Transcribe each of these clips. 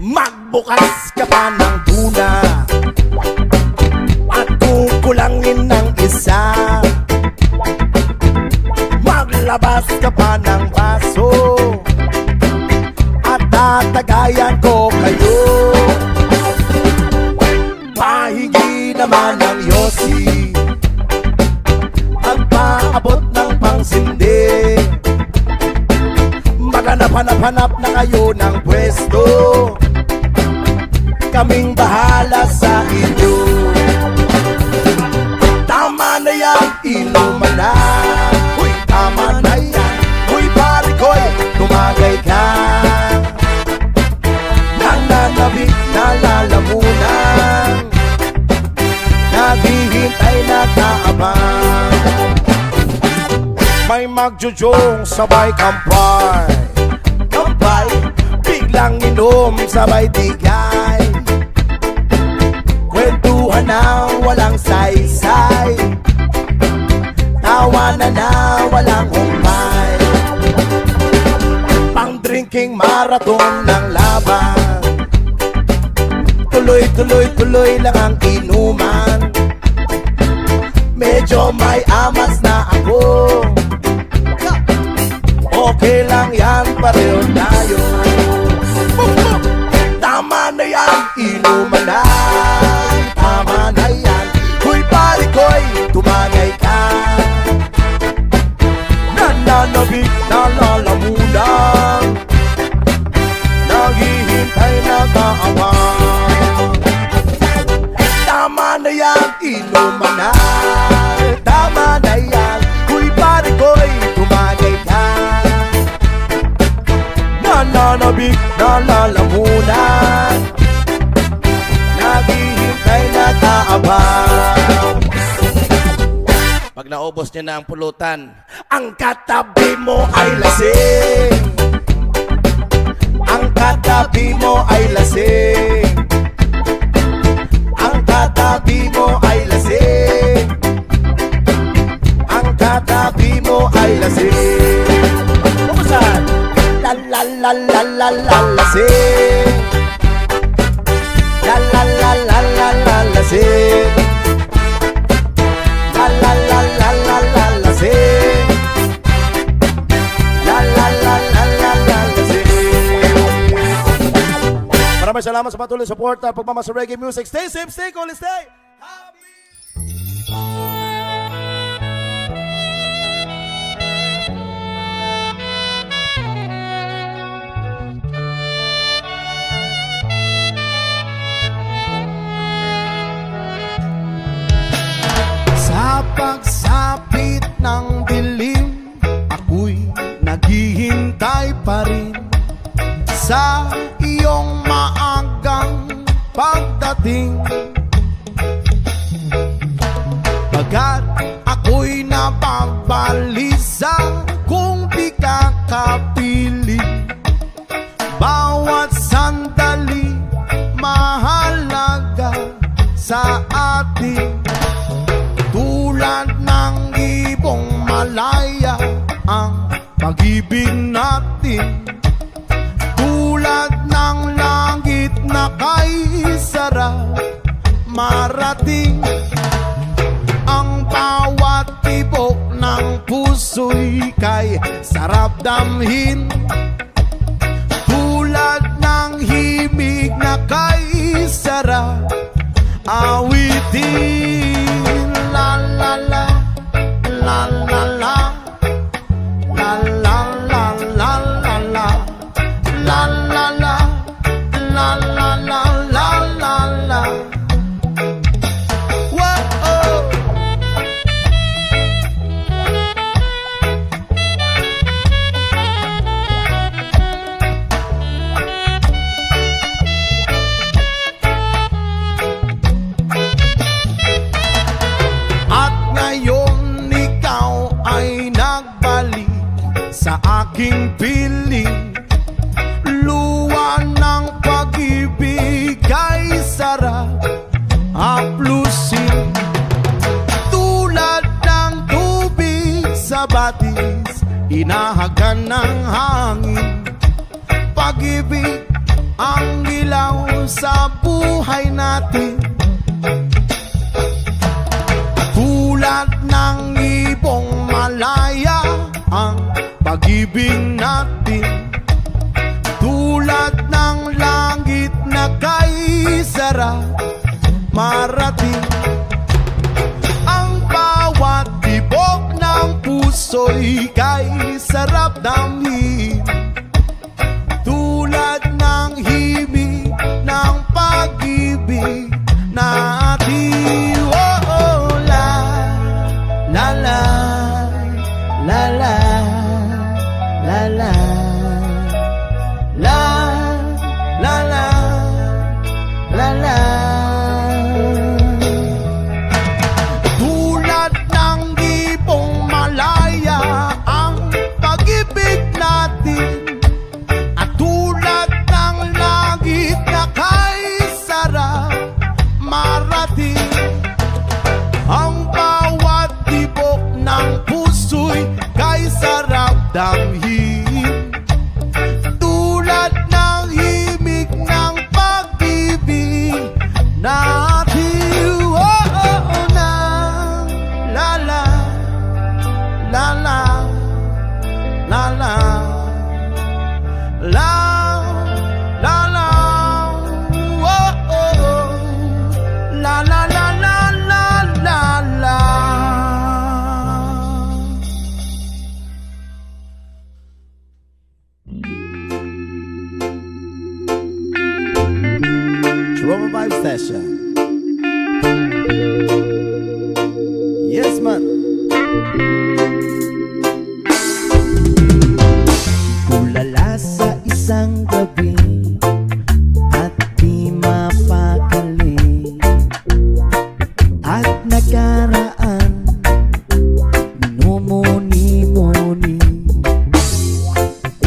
Magbukas ka pa ng tuna at kukulangin ng isa. Maglabas ka pa ng baso at tatagayan ko kayo. Pahigi naman ng yosi at paabot ng pangsindi. Maghanap-hanap na kayo ng pwesto, kaming bahala sa inyo. Tama na yan, inuman na. Uy, tama na yan. Uy, pare ko'y tumagay ka. Nananabik na lalamunan, naghihintay na kaabang. May magjujong sabay kampay, kampay, biglang inom sabay digay. Kwentuhan na walang saysay, tawanan na walang humpay. Pang drinking marathon ng laban, tuloy-tuloy-tuloy lang ang inuman. Medyo may amas na ako, okay lang yan, pareho tayo. Tama na yan, inuman na. Tama na yan, huy pare ko'y tumagay ka. Nananabik na lalamunan, naghihintay na kaawang. Tama na yan, inuman na. Tama na yan, huy pare ko'y tumagay ka. Nananabik na lalamunan, naghihintay na kaabang. Pag naubos niya na ang pulutan, ang katabi mo ay lasing. Ang katabi mo ay lasing. Ang katabi mo ay lasing. Ang katabi mo ay lasing. Kumusan? La la la la la la lasing. La la la la la la lasing. La la la la la la lasing. La la la la la la lasing. Maraming salamat sa patuloy support at pagmamahal sa reggae music. Stay safe, stay cool, stay happy. Sa pagsapit ng dilim, ako'y naghihintay pa rin sa iyong maagang pagdating. Bagat ako'y napabalisa kung di ka kapiling. Bawat sandali mahalaga sa atin. Tulad ng ibong malaya ang pag-ibig natin. Tulad ng langit na kay sarap marating. Ang bawat tibok ng puso'y kay sarap damhin. Tulad ng himig na kay sarap awitin. La la la, la la la, la la la la la la, la la la, la la la la la la. Whoa. Sa aking piling, luwa ng pag-ibig ay sarap haplusin. Tulad ng tubig sa batis, inahagan ng hangin. Pag-ibig ang sa buhay natin. Tulad ng ibong malaya ang pag-ibig natin. Tulad ng langit na kay sarap marating. Ang bawat tibok ng puso'y kay sarap damhin. Tulad ng himig ng pag-ibig natin. Oh, oh, la, la, la, la, la, la, la, la, la, la, la, la. Tulad ng ibong malaya ang pag-ibig natin. At tulad ng langit na kay sarap marating. Ang bawat tibok ng puso'y kay sarap damhin. Tulad ng himig ng pag-ibig natin. Oh, oh, oh, na, la, la, la, la, la, la, la, la, la, oh, oh, oh, la, la, la, la, la, la, la. Roma Vibe Session. Yes, man. Tulala sa isang gabi at di mapakali, at nakaraan minumuni-muni,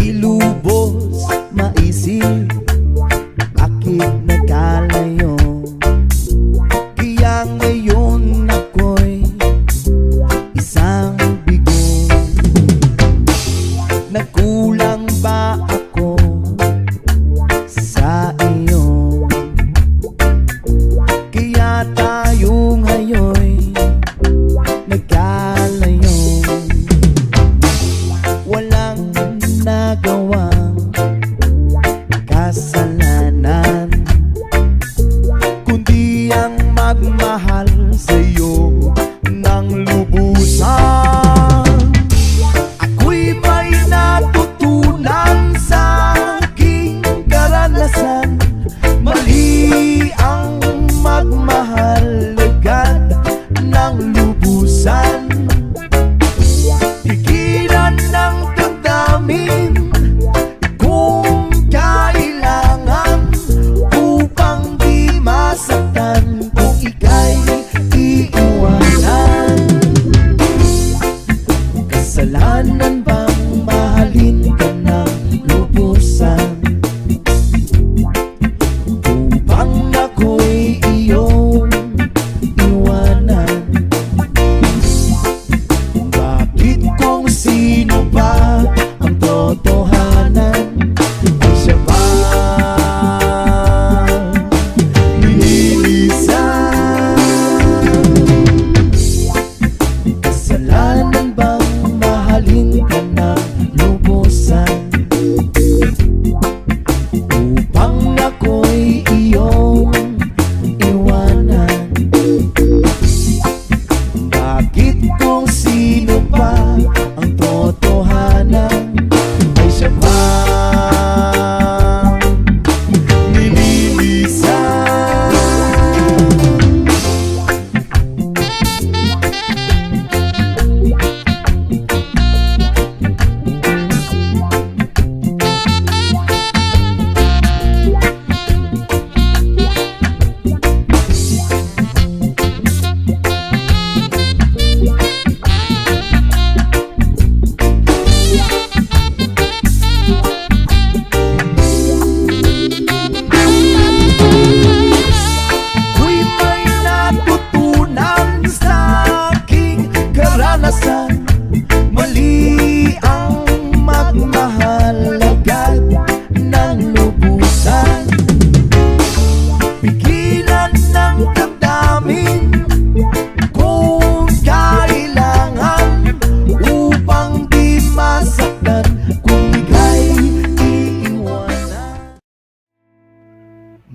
ilubos maisip bakit nagkalayo. Kaya ngayon ako'y isang bigo. Nagkulang ba ako sa iyo? Kaya tayo ngayon'y nagkalayo. Walang nagawang kasalanan, kundi ang magmahal sa'yo ng lubusan. Ako'y may natutunan sa aking karanasan. Mali ang magmahal agad ng lubusan. Pigilan ng damdamin kung kailangan, upang di masaktan kung ika'y iiwanan. Kasalanan bang mahalin ka ng lubusan, upang ako'y iyong iwanan? Bakit kung sino ba ang totohanan ay siya ba nililisan? Kasalanan bang mahalin ka ng lubusan,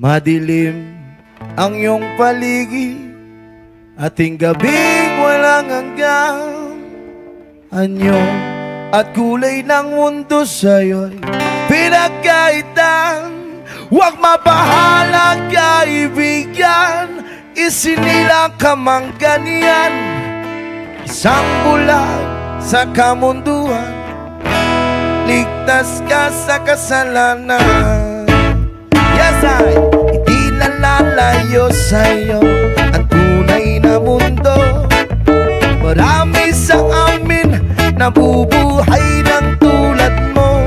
Madilim ang iyong paligid, ating gabing walang hanggang. Anyo at kulay ng mundo sa'yo'y pinagkaitan. Huwag mabahala kaibigan, isinilang ka mang ganyan. Isang bulag sa kamunduhan, ligtas ka sa kasalanan. Yes, hindi na lalayo sa'yo ang tunay na mundo. Marami sa amin nabubuhay ng tulad mo.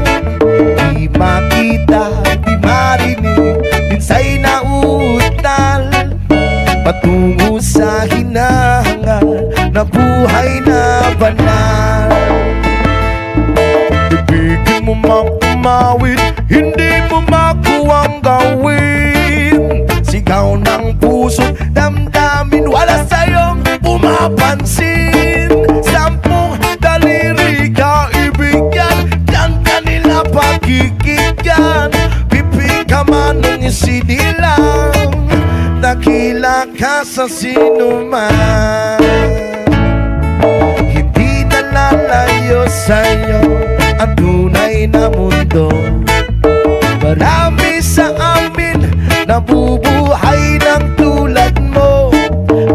Di makita, di marinig, minsa'y nauutal, patungo sa hinahangal na buhay na banal. Ibigin mo mang umawit, hindi mo makuwang gawin. Sigaw ng puso't damdamin, wala sa'yong pumapansin. Sampung daliri kaibigan, yan kanila pagkikigyan. Pipi ka man nung isinilang, dakila ka sa sinuman. Hindi na lalayo sa'yo ang tunay na mundo. Marami sa amin nabubuhay ng tulad mo.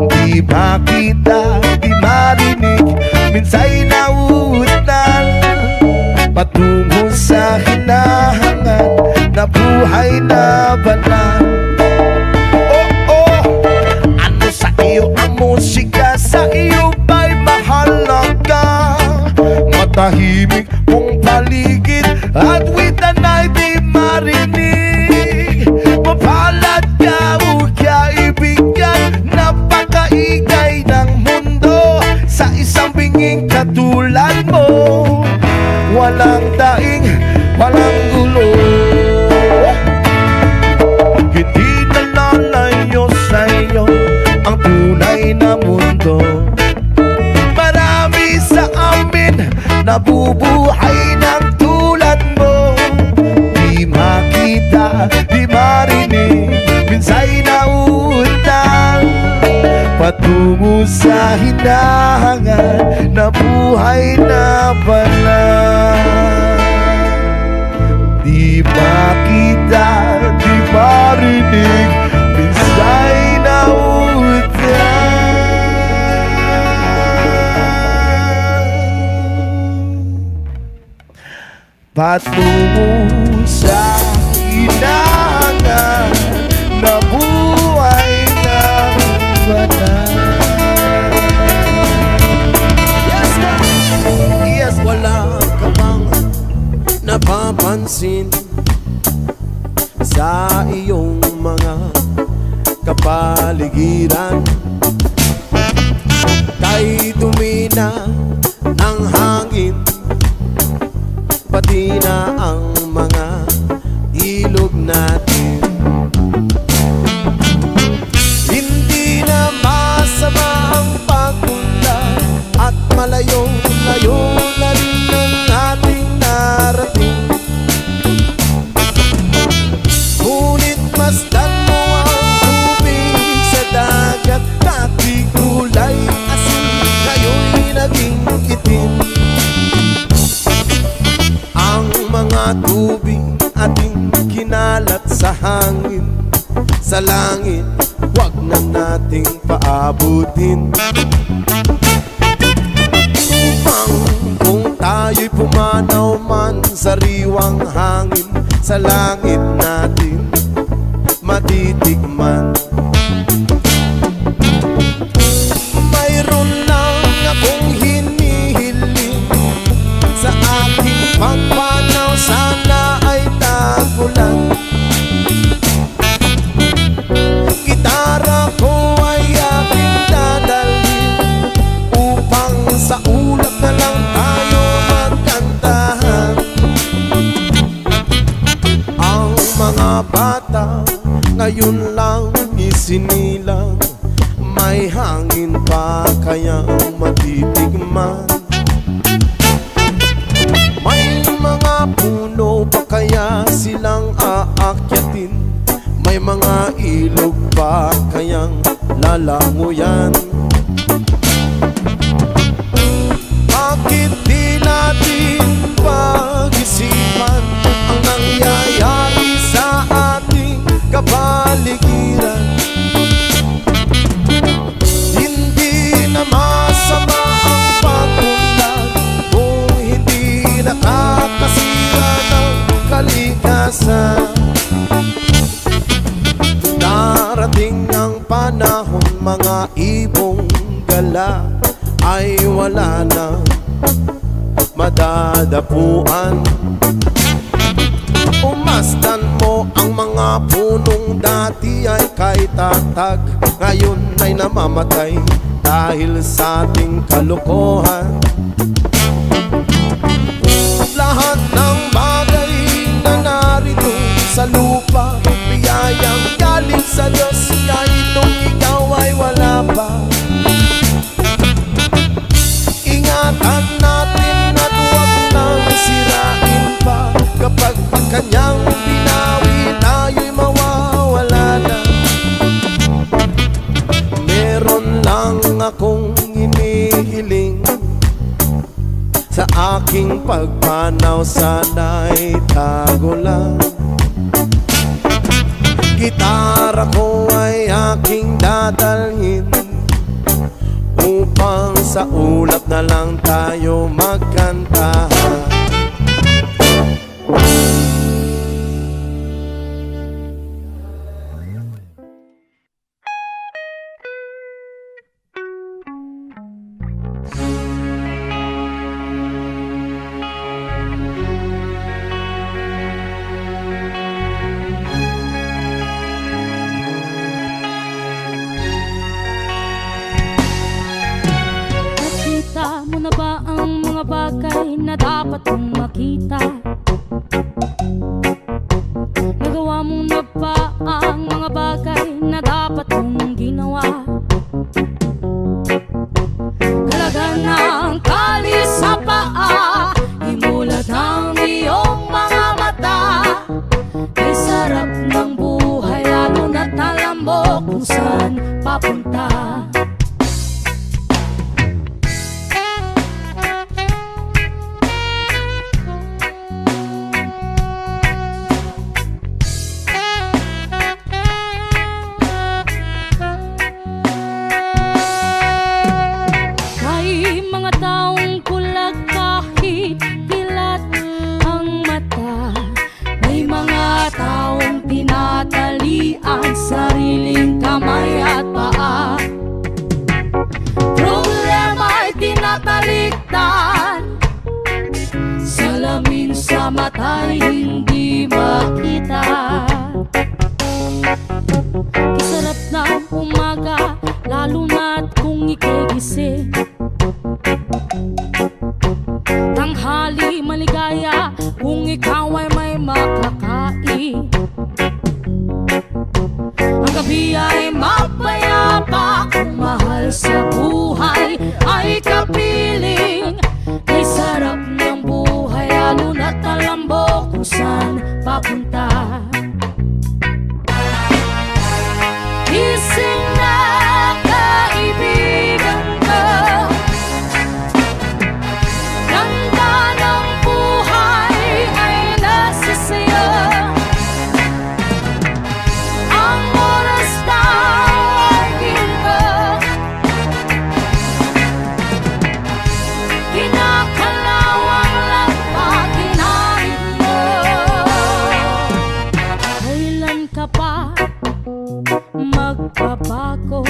Di makita, di marinig, minsa'y nauutal, patungo sa hinahangat na buhay na banal. Ano sa iyo ang musika? Sa iyo ba'y mahalaga? Matahimik mong paligid at witana'y di marinig. Mapalad ka o kaibigan, napakaingay ng mundo. Sa isang binging katulad mo, walang daing, walang gulo. Hindi na lalayo sa'yo ang tunay na mundo. Marami sa amin nabubuhay ng tulad mo. Di makita, di marinig, minsa'y nauutal, patungo sa hinahangat na buhay na banal. Di makita, di marinig, minsa'y nauutal, patungo sa hinahangat na buhay na banal. Yes, yes, wala ka bang napapansin sa iyong mga kapaligiran? Kay dumi na ng hangin, pati na ang mga ilog natin. Hindi na masama ang pagpunta, at malayo-layo na rin ang ating narating. Ngunit masdan mo ang tubig sa dagat, dati kulay asin, ngayon'y naging itim. Ang mga tubig ating kinalat sa hangin, sa langit, wag na nating paabutin. Upang kung tayo'y pumanaw man sa riwang hangin, sa langit natin matitikman. Mayroon lang akong hinihiling sa aking pagpanaw, sana ay tagulan. Gitara ko ay aking dadalhin, upang sa ulap na lang tayo magkantahan. Ang mga bata ngayon lang isinilang, may hangin pa kaya matitikman. May mga puno pa kaya silang aakyatin, may May mga ilog pa kayang lalanguyan? Bakit di natin pag-isipan ang nangyayari sa ating kapaligiran? Hindi na masama ang pag-unlad kung hindi nakakasira ng kalikasan. Darating ang panahon, mga ibong gala ay wala na madadapuan. Umasdan mo ang mga punong dati ay kay tatag, ngayon ay namamatay dahil sa ating kalokohan. Lahat ng bagay na narito sa lupa, biyayang galing sa Diyos, kahit nung ikaw ay wala pa. Ingatan natin at huwag nang sirain pa. Kapag kanyang binawi, tayo'y mawawala na. Meron lang akong inihiling sa aking pagpanaw, sana'y tago lang. Gitara ko ay aking dadalhin upang sa ulap na lang tayo magkantahan. Mo na ba ang mga bagay na dapat mong makita? Nagawa mo na ba ang mga bagay na dapat mong ginawa? Kalaga ng tali sa paa, imulat ang iyong mga mata. Kay sarap ng buhay, lalo na't alam mo kung saan papunta. Ang sariling kamay at paa, problema ay tinatalikdan. Salamin sa mata'y hindi makita. Kisarap ng umaga, lalo na't kung ika'y gising. Tanghali maligaya kung ikaw ay may makakain. Ang gabi ay mapayapa kung mahal sa buhay ay kapiling. Kay sarap ng buhay, lalo na't alam mo kung saan papunta. Gising na kaibigan ko, ganda ng buhay ay nasa sayo. Magbabago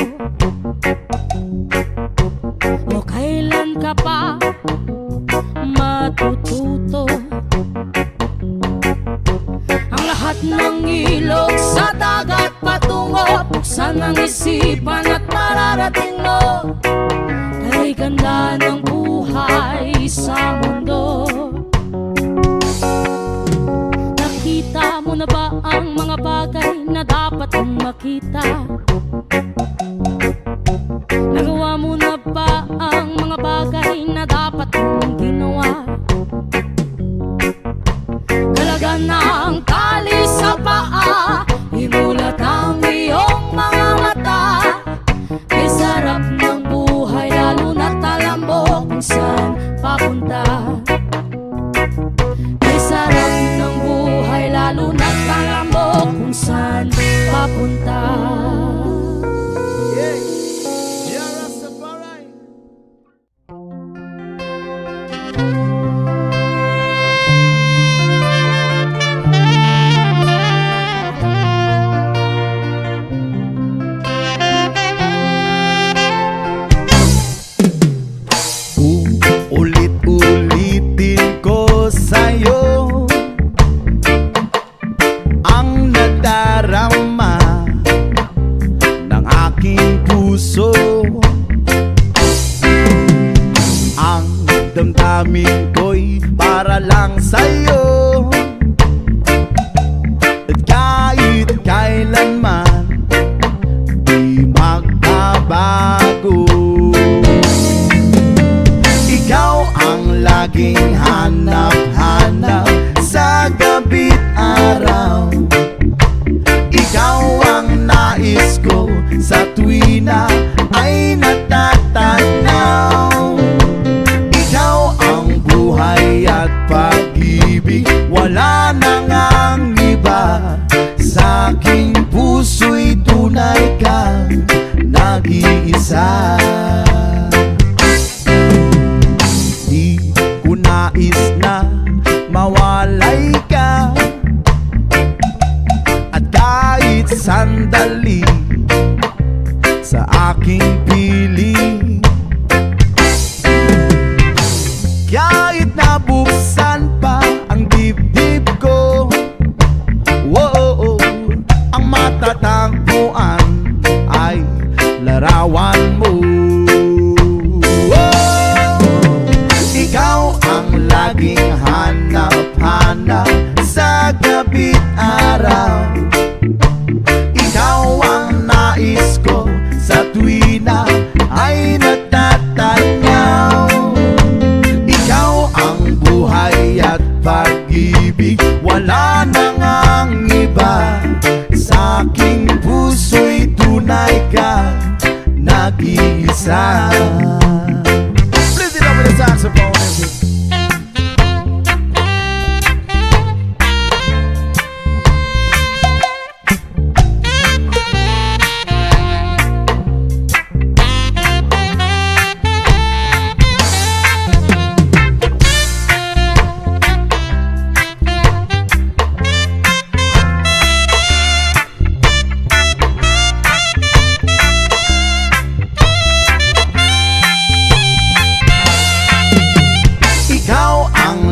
o kailan ka pa matututo? Ang lahat ng ilog sa dagat patungo, buksan ang isipan at mararating mo. Kay ganda ng buhay sa mundo. Nakita mo na ba ang mga bagay na dapat mong makita? Nagawa mo na ba ang mga bagay na dapat mong ginawa? Kalaga ng tali sa paa, imulat mapunta. Yeah, yeah, Rastafari. Ulit-ulitin ko sa'yo ang nadarama ng aking puso. Ang damdamin ko'y para lang sa'yo, at kahit kailanman di magbabago. Ikaw ang laging hanap-hanap sa gabi't araw. Ikaw ang nais ko sa tuwi na ay natatanaw. Ikaw ang buhay at pag-ibig, wala nang ang iba. Sa aking puso'y tunay kang nag-iisa. Di ko nais na mawalay ka, at kahit sandali sa aking piling. Kahit nabuksan pa ang dibdib ko, whoa, ang matatagpuan ay larawan mo. Ikaw ang laging hanap-hanap sa gabi't araw. Ikaw ang nais ko sa tuwi na ay natatanaw. Ikaw ang buhay at pag-ibig, wala nang ang iba. Sa aking puso'y tunay ka nag-iisa. Please it up with the saxophone.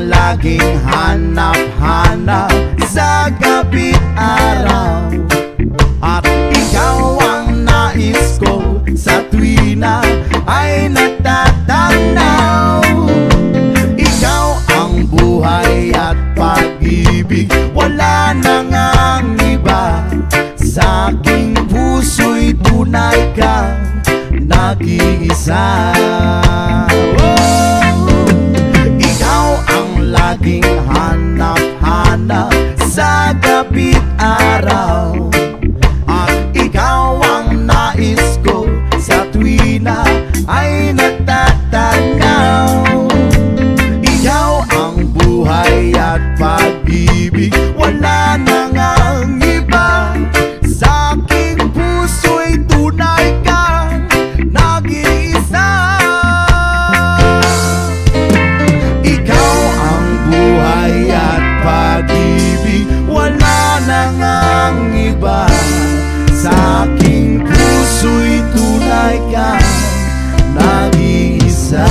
Laging hanap-hanap sa gabi't araw, at ikaw ang nais ko sa tuwi na ay natatanaw. Ikaw ang buhay at pag-ibig, wala nang ang iba. Sa aking puso'y tunay kang nag-iisa. Laging hanap-hanap sa gabi't araw, at ikaw ang nais ko sa tuwi na ay natatanaw. Ikaw ang buhay at pag-ibig, wala nang ang iba. Sa aking puso'y tunay kang nag-iisa. Buhay at pag-ibig, wala nang ang iba. Sa aking puso'y tunay kang nag-iisa.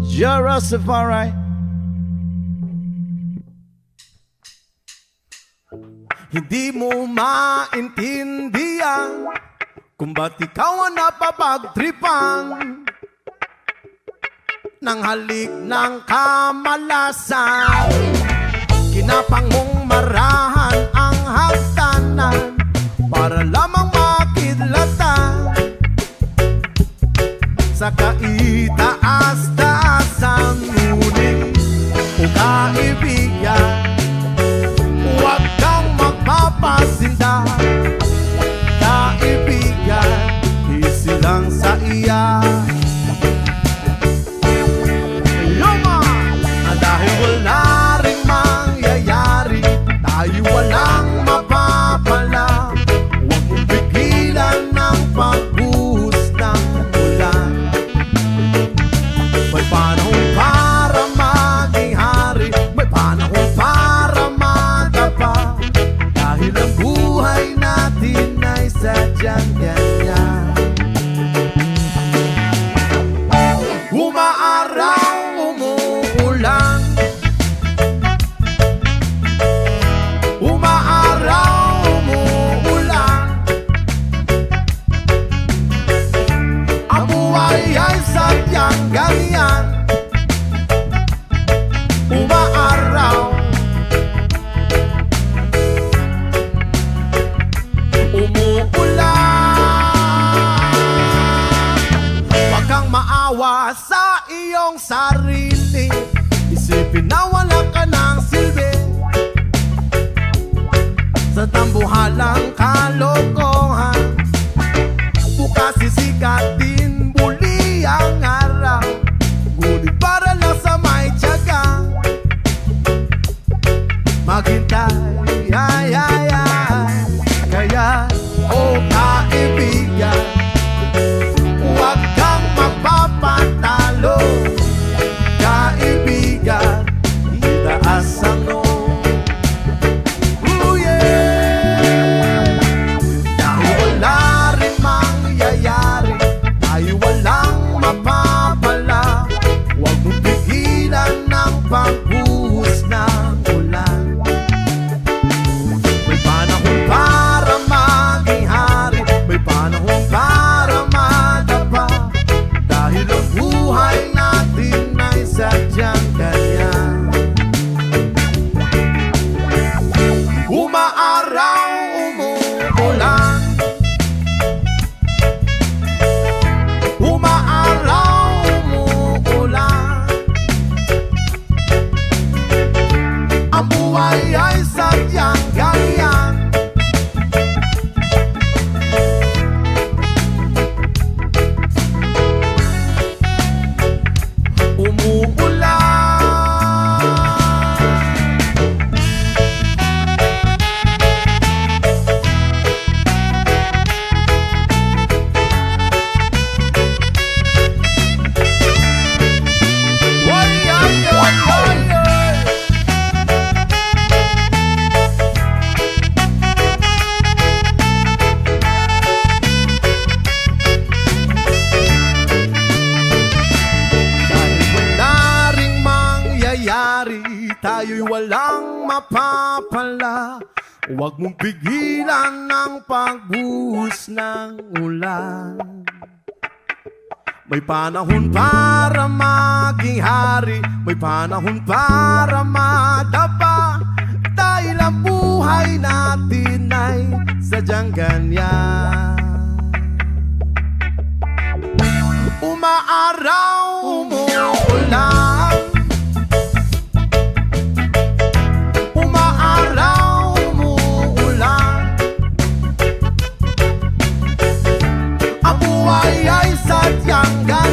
Ja Rastafari. Hindi mo maintindihan kung ba't ikaw ang napapagtripan ng halik ng kamalasan. Kinapang mong marahan ang hagdanan para lamang makidlatan sa kaitaas-taasan. Ngunit o kaibigan, huwag kang magpapasinda. Kaibigan, isilang sa iya. Dahil wala rin mangyayari nawala ka ng silbi sa tambuhalang kalokohan. Bukas sisikat din muli ang araw, ngunit para lang sa may tiyaga maghintay, ay, ay, ay. Kaya, oh kaibigan, huwag kang mapapatalo. Kaibigan, itaas ang noo. Ooh, yeah. Dahil wala rin mangyayari, tayo walang mapapala. Huwag mong pigilan ng pagbuhos ng ulan. May panahon para maging hari, may panahon para madapa. Dahil ang buhay natin ay sadyang ganyan. Umaaraw, umuulan. Umaaraw, umuulan. Ang buhay ay sadyang ganyan. Tayo'y walang mapapala. Huwag mong pigilan ang pagbuhos ng ulan. May panahon para maging hari, may panahon para madapa. Dahil ang buhay natin ay sadyang ganyan. Umaaraw, umuulan. Umaaraw, umuulan. Ang buhay ay sadyang ganyan.